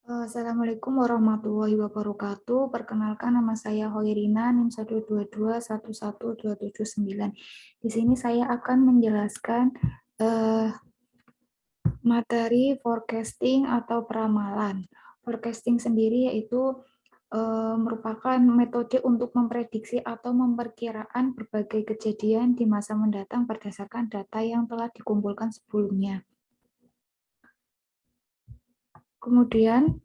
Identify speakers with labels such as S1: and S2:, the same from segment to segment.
S1: Assalamualaikum warahmatullahi wabarakatuh. Perkenalkan, nama saya Hoirina, NIM 122111279. Di sini saya akan menjelaskan materi forecasting atau peramalan. Forecasting sendiri yaitu merupakan metode untuk memprediksi atau memperkiraan berbagai kejadian di masa mendatang berdasarkan data yang telah dikumpulkan sebelumnya. Kemudian,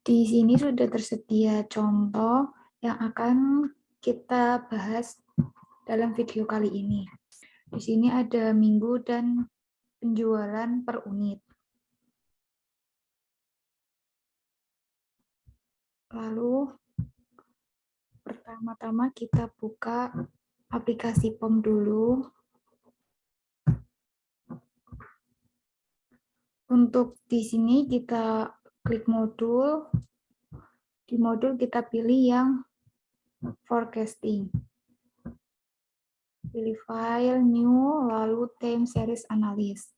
S1: di sini sudah tersedia contoh yang akan kita bahas dalam video kali ini. Di sini ada minggu dan penjualan per unit. Lalu, pertama-tama kita buka aplikasi POM dulu. Untuk di sini kita klik modul. Di modul kita pilih yang forecasting. Pilih file, new, lalu time series analysis.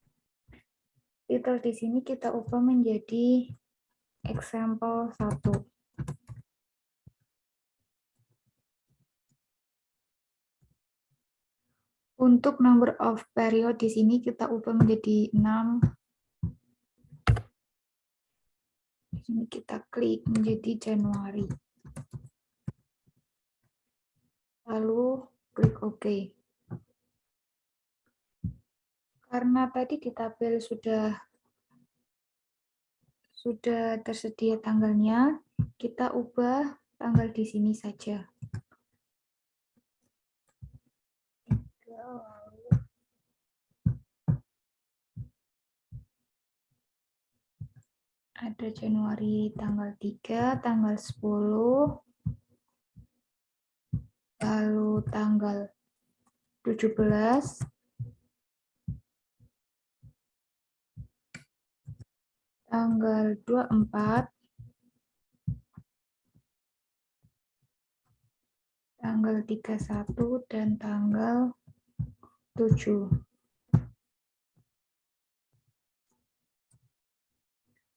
S1: Titel di sini kita ubah menjadi example 1. Untuk number of period di sini kita ubah menjadi 6. Di sini kita klik menjadi Januari. Lalu klik OK. Karena tadi di tabel sudah tersedia tanggalnya, kita ubah tanggal di sini saja. Ada Januari tanggal 3, tanggal 10, lalu tanggal 17, tanggal 24, tanggal 31, dan tanggal 7.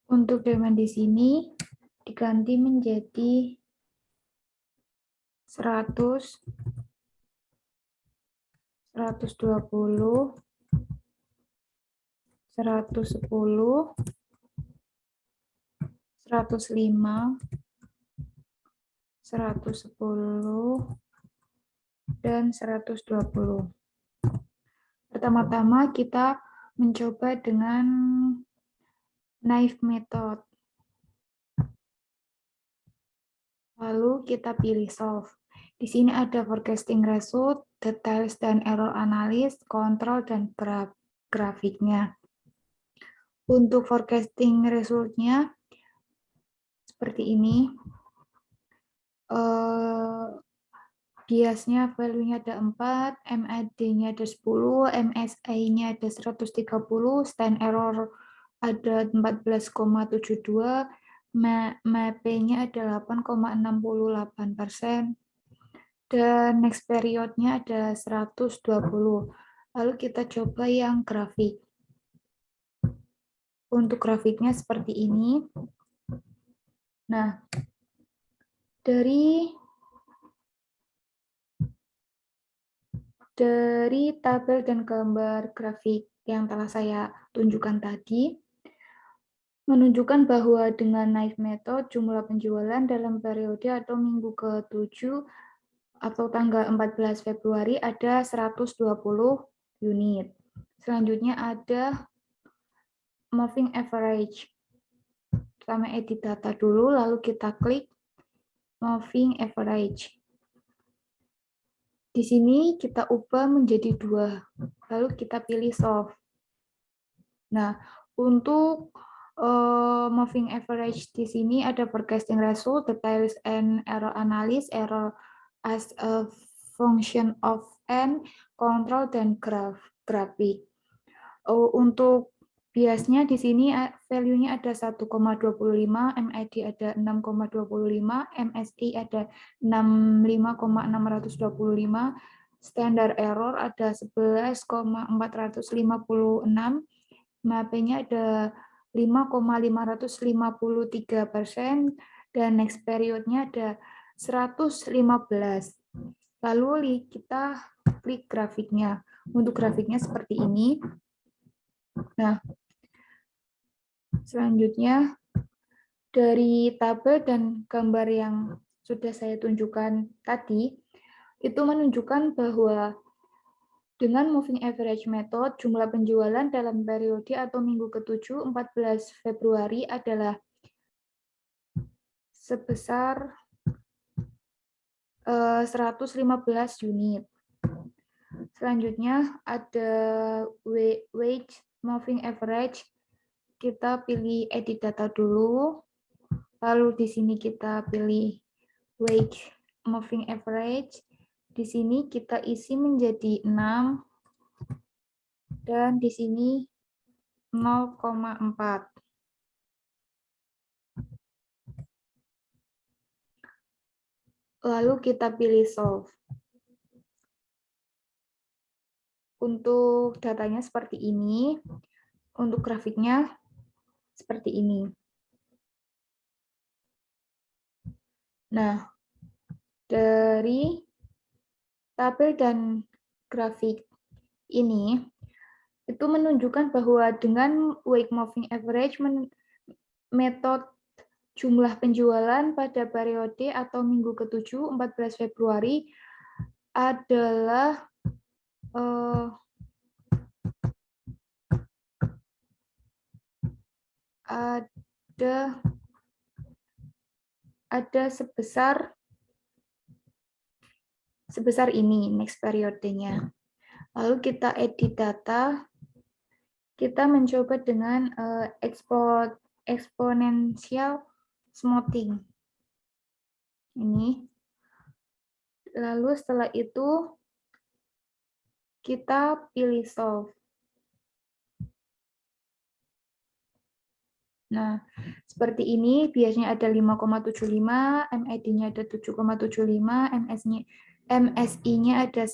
S1: Untuk demand di sini diganti menjadi 100, 120, 110, 105, 110, dan 120. Pertama-tama kita mencoba dengan knife method. Lalu kita pilih solve. Di sini ada forecasting result, details dan error analysis, kontrol, dan grafiknya. Untuk forecasting resultnya seperti ini. Biasnya value-nya ada 4, MAD-nya ada 10, MSI-nya ada 130, stand error ada 14,72, MAP-nya ada 8,68%, dan next period-nya ada 120. Lalu kita coba yang grafik. Untuk grafiknya seperti ini. Nah, dari tabel dan gambar grafik yang telah saya tunjukkan tadi, menunjukkan bahwa dengan knife method jumlah penjualan dalam periode atau minggu ke-7 atau tanggal 14 Februari ada 120 unit. Selanjutnya ada moving average. Pertama edit data dulu, lalu kita klik moving average. Di sini kita ubah menjadi 2, lalu kita pilih solve. Nah, untuk moving average di sini ada forecasting result, details and error analysis, error as a function of n, control, dan grafik. Untuk biasnya di sini value-nya ada 1,25, MAD ada 6,25, MSI ada 65,625, standar error ada 11,456, MAP-nya ada 5,553%, dan next periodnya ada 115. Lalu kita klik grafiknya. Untuk grafiknya seperti ini. Nah, selanjutnya dari tabel dan gambar yang sudah saya tunjukkan tadi, itu menunjukkan bahwa dengan moving average method, jumlah penjualan dalam periode atau minggu ke-7, 14 Februari adalah sebesar 115 unit. Selanjutnya ada wage moving average. Kita pilih edit data dulu. Lalu di sini kita pilih wage moving average. Di sini kita isi menjadi 6 dan di sini 0,4. Lalu kita pilih solve. Untuk datanya seperti ini, untuk grafiknya seperti ini. Nah, dari tabel dan grafik ini, itu menunjukkan bahwa dengan wage moving average, metode jumlah penjualan pada periode atau minggu ke-7, 14 Februari, adalah ada sebesar ini next periodenya. Lalu kita edit data, kita mencoba dengan exponential smoothing. Ini. Lalu setelah itu kita pilih solve. Nah, seperti ini biasanya ada 5,75, MAD-nya ada 7,75, MSI-nya ada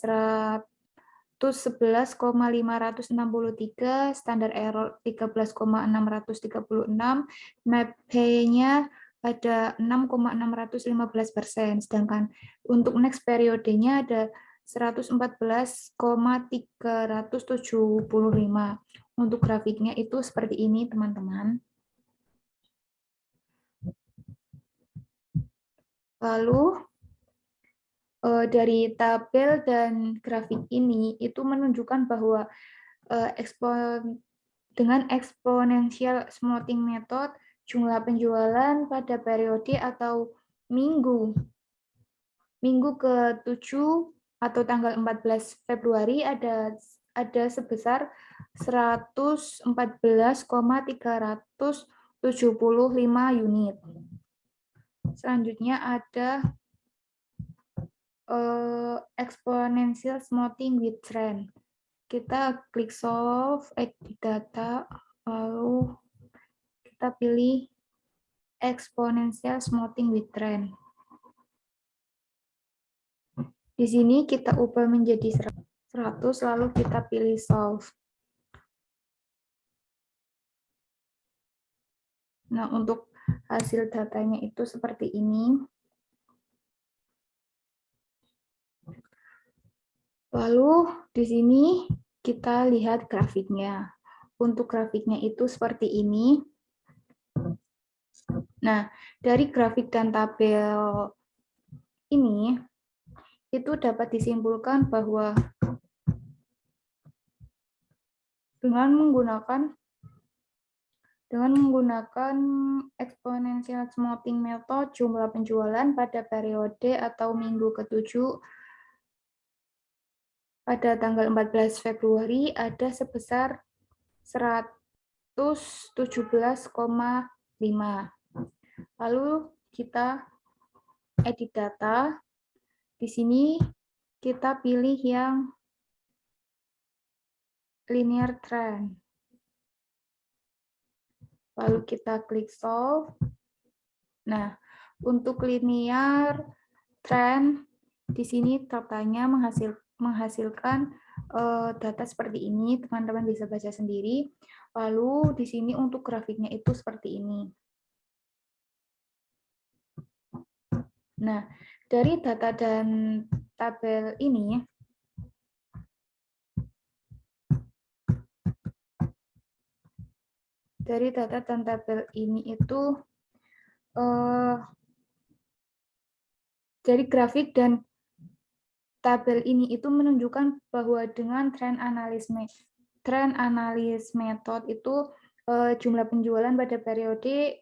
S1: 111,563, standar error 13,636, MAP-nya ada 6,615%, sedangkan untuk next periodenya ada 114,375. Untuk grafiknya itu seperti ini, teman-teman. Lalu dari tabel dan grafik ini itu menunjukkan bahwa dengan exponential smoothing method, jumlah penjualan pada periode atau minggu ke-7 atau tanggal 14 Februari ada sebesar 114,375 unit. Selanjutnya ada exponential smoothing with trend. Kita klik solve, edit data, lalu kita pilih exponential smoothing with trend. Di sini kita ubah menjadi 100, lalu kita pilih solve. Nah, untuk hasil datanya itu seperti ini. Lalu di sini kita lihat grafiknya. Untuk grafiknya itu seperti ini. Nah, dari grafik dan tabel ini, itu dapat disimpulkan bahwa dengan menggunakan exponential smoothing method, jumlah penjualan pada periode atau minggu ke-7 pada tanggal 14 Februari ada sebesar 117,5. Lalu kita edit data. Di sini kita pilih yang linear trend. Lalu kita klik solve. Nah, untuk linear trend di sini datanya menghasilkan data seperti ini, teman-teman bisa baca sendiri. Lalu di sini untuk grafiknya itu seperti ini. Nah, dari data dan tabel ini, itu dari grafik dan tabel ini itu menunjukkan bahwa dengan trend analis method itu jumlah penjualan pada periode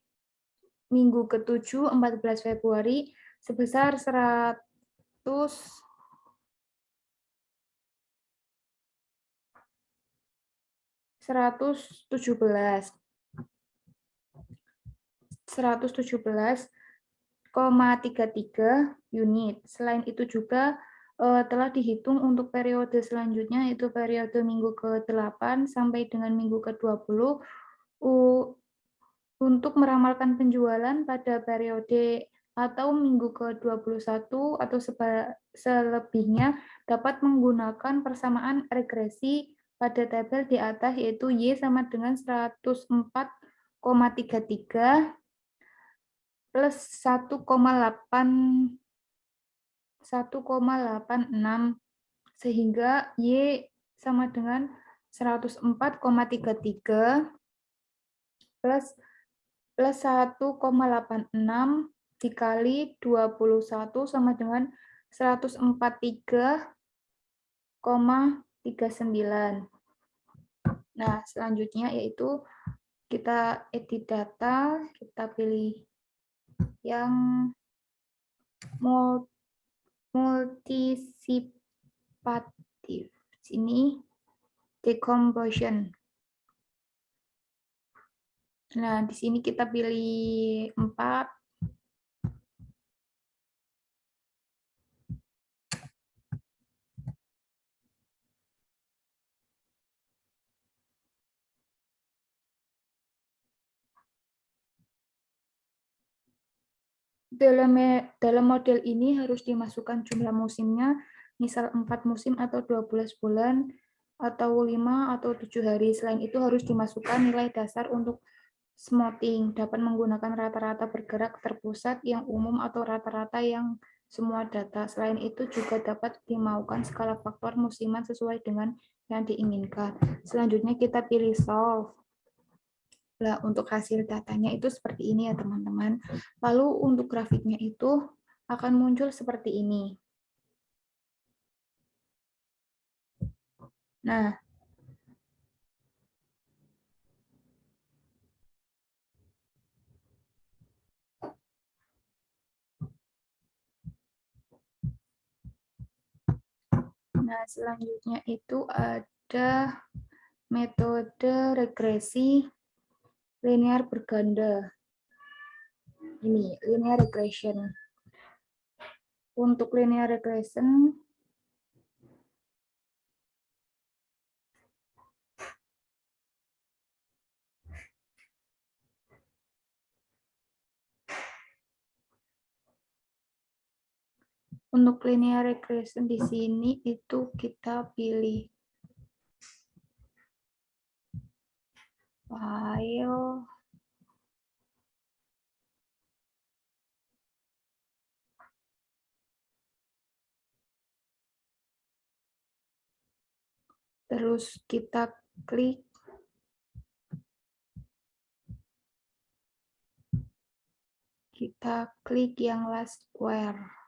S1: minggu ke-7 14 Februari sebesar 117,33 unit. Selain itu juga telah dihitung untuk periode selanjutnya, yaitu periode minggu ke-8 sampai dengan minggu ke-20 untuk meramalkan penjualan pada periode atau minggu ke-21 atau selebihnya dapat menggunakan persamaan regresi pada tabel di atas, yaitu Y sama dengan 104,33 plus 1,86 sehingga Y sama dengan 104,33 plus 1,86 dikali 21 sama dengan 143,39. Nah, selanjutnya yaitu kita edit data, kita pilih yang multisipatif. Sini decomposition. Nah, di sini kita pilih 4. Dalam model ini harus dimasukkan jumlah musimnya, misal 4 musim atau 12 bulan, atau 5 atau 7 hari. Selain itu harus dimasukkan nilai dasar untuk smoothing, dapat menggunakan rata-rata bergerak terpusat yang umum atau rata-rata yang semua data. Selain itu juga dapat dimaukan skala faktor musiman sesuai dengan yang diinginkan. Selanjutnya kita pilih solve. Nah, untuk hasil datanya itu seperti ini ya teman-teman. Lalu untuk grafiknya itu akan muncul seperti ini. Nah, selanjutnya itu ada metode regresi linear berganda. Ini linear regression. Untuk linear regression di sini itu kita pilih file, terus kita klik yang last square.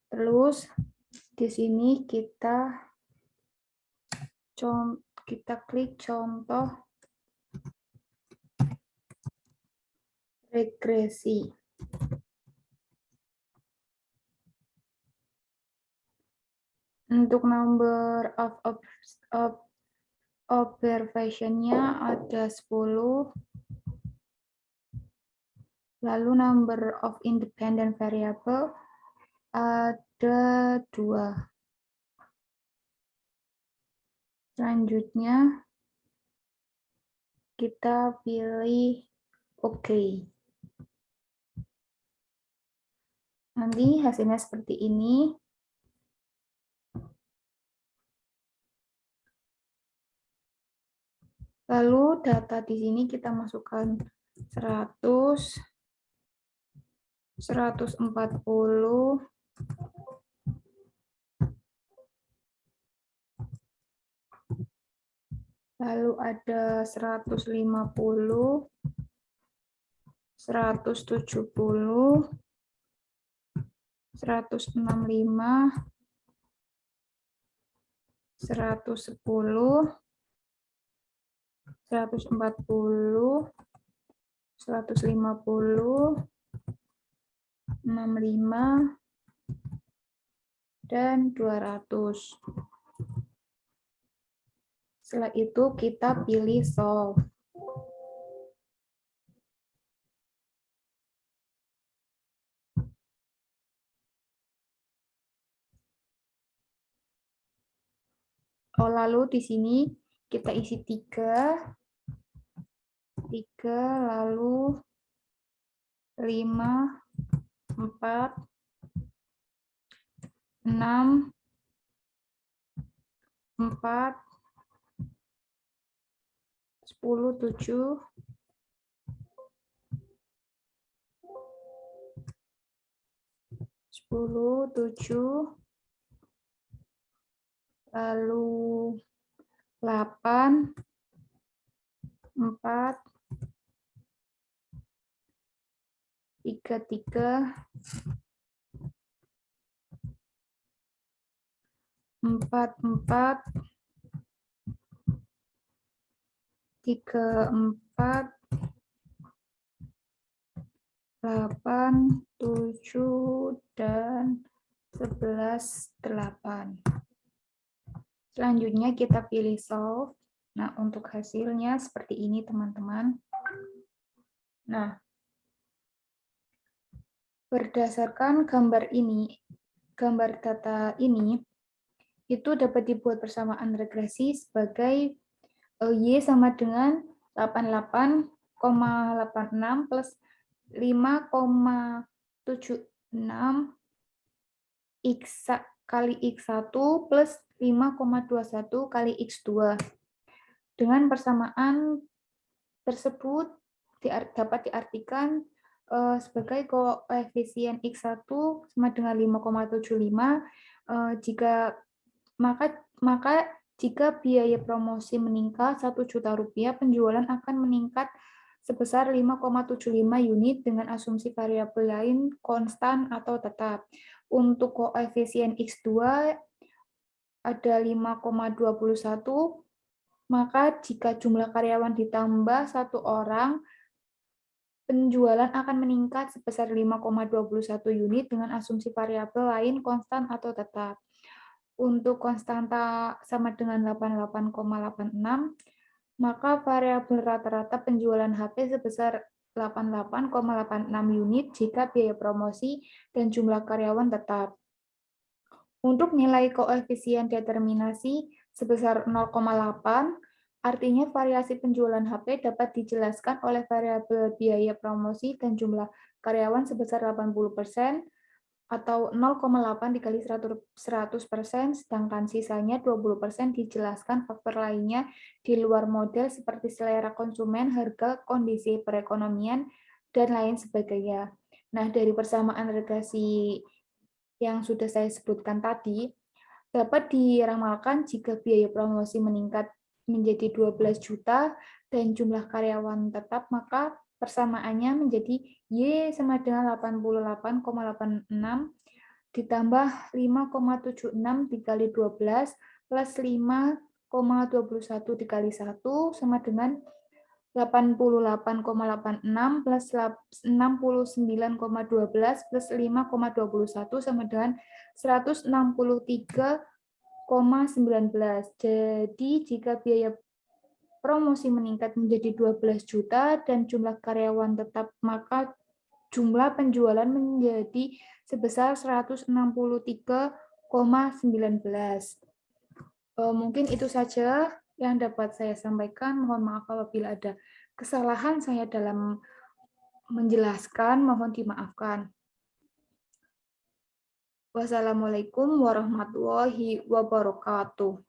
S1: Terus di sini kita klik contoh regresi. Untuk number of observation-nya ada 10. Lalu number of independent variable ada 2. Selanjutnya kita pilih oke. Nanti hasilnya seperti ini. Lalu data di sini kita masukkan 100, 140, lalu ada 150, 170, 165, 110, 140, 150, 65, dan 200. Setelah itu kita pilih solve. Lalu di sini kita isi 3, lalu 5, 4, 6, 4, 10, 7, 10, 7, lalu 8, 4, 3, 3, 4, 4, 3, 4, 8, 7, dan 11, 8. Selanjutnya kita pilih solve. Nah, untuk hasilnya seperti ini, teman-teman. Nah, berdasarkan gambar data ini, itu dapat dibuat persamaan regresi sebagai Y sama dengan 88,86 plus 5,76 X kali X1 plus 5,21 kali X2. Dengan persamaan tersebut dapat diartikan sebagai koefisien X1 sama dengan 5,75 maka jika biaya promosi meningkat Rp1.000.000, penjualan akan meningkat sebesar 5,75 unit dengan asumsi variabel lain konstan atau tetap. Untuk koefisien X2 ada 5,21, maka jika jumlah karyawan ditambah 1 orang, penjualan akan meningkat sebesar 5,21 unit dengan asumsi variabel lain konstan atau tetap. Untuk konstanta sama dengan 88,86, maka variabel rata-rata penjualan HP sebesar 88,86 unit jika biaya promosi dan jumlah karyawan tetap. Untuk nilai koefisien determinasi sebesar 0,8, artinya variasi penjualan HP dapat dijelaskan oleh variabel biaya promosi dan jumlah karyawan sebesar 80%, atau 0,8 dikali 100%, sedangkan sisanya 20% dijelaskan faktor lainnya di luar model seperti selera konsumen, harga, kondisi perekonomian, dan lain sebagainya. Nah, dari persamaan regresi yang sudah saya sebutkan tadi, dapat diramalkan jika biaya promosi meningkat menjadi 12 juta dan jumlah karyawan tetap, maka persamaannya menjadi Y sama dengan 88,86 ditambah 5,76 dikali 12 plus 5,21 dikali 1 sama dengan 88,86 plus 69,12 plus 5,21 sama dengan 163,19. Jadi jika biaya promosi meningkat menjadi 12 juta dan jumlah karyawan tetap, maka jumlah penjualan menjadi sebesar 163,19. Mungkin itu saja yang dapat saya sampaikan. Mohon maaf apabila ada kesalahan saya dalam menjelaskan, mohon dimaafkan. Wassalamualaikum warahmatullahi wabarakatuh.